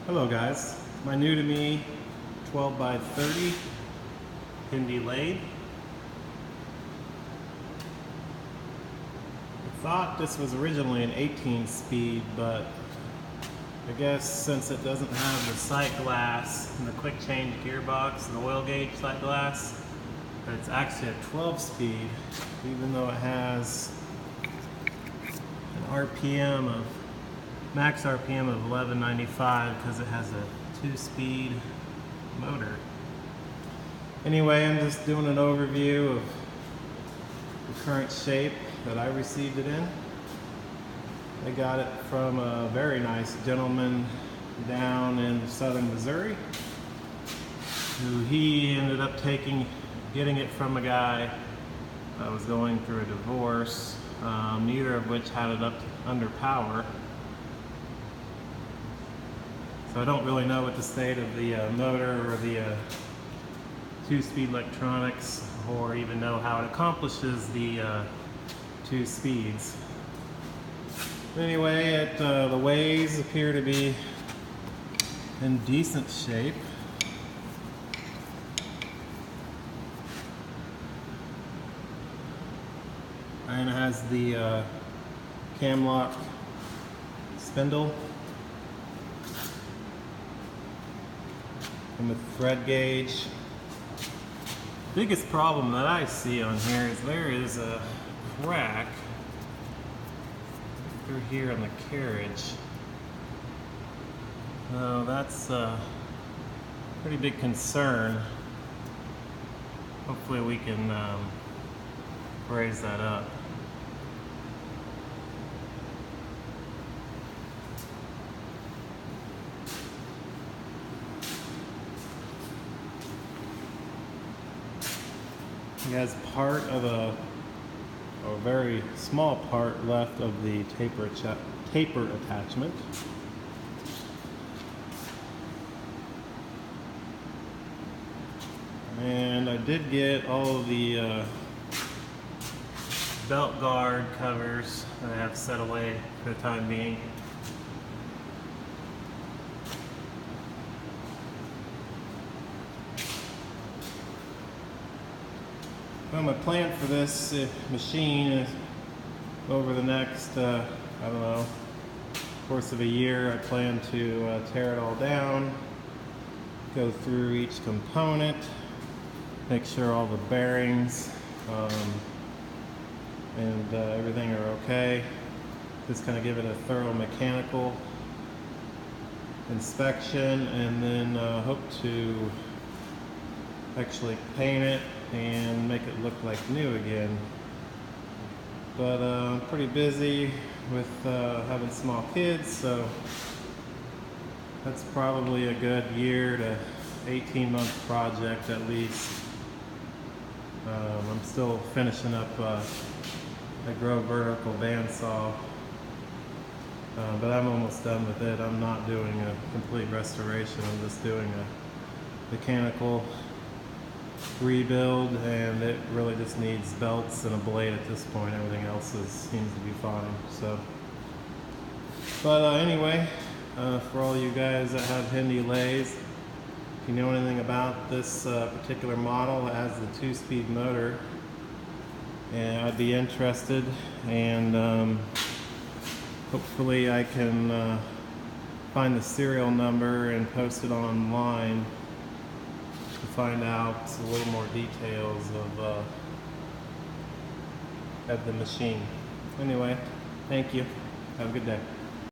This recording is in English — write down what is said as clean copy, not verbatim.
Hello guys, my new to me 12 by 30 Hendey lathe. I thought this was originally an 18 speed, but I guess since it doesn't have the sight glass and the quick change gearbox and the oil gauge sight glass, it's actually a 12 speed, even though it has an RPM of max RPM of 1195 because it has a 2-speed motor. Anyway, I'm just doing an overview of the current shape that I received it in. I got it from a very nice gentleman down in southern Missouri, who he ended up getting it from a guy that was going through a divorce, neither of which had it under power. So I don't really know what the state of the motor or the 2-speed electronics, or even know how it accomplishes the 2 speeds. Anyway, the ways appear to be in decent shape. And it has the cam lock spindle and with thread gauge. Biggest problem that I see on here is there is a crack through here on the carriage. That's a pretty big concern. Hopefully we can raise that up. It has part of a very small part left of the taper attachment. And I did get all of the belt guard covers that I have set away for the time being. Well, my plan for this machine is over the next, I don't know, course of a year. I plan to tear it all down, go through each component, make sure all the bearings and everything are okay. Just kind of give it a thorough mechanical inspection, and then hope to actually paint it and make it look like new again. But I'm pretty busy with having small kids, so that's probably a good year to 18-month project at least. I'm still finishing up a Grow vertical bandsaw, but I'm almost done with it. I'm not doing a complete restoration, I'm just doing a mechanical rebuild, and it really just needs belts and a blade at this point. Everything else seems to be fine. So, but anyway, for all you guys that have Hendey lathes, if you know anything about this particular model, it has the 2-speed motor, and I'd be interested, and hopefully I can find the serial number and post it online to find out a little more details of the machine. Anyway, thank you. Have a good day.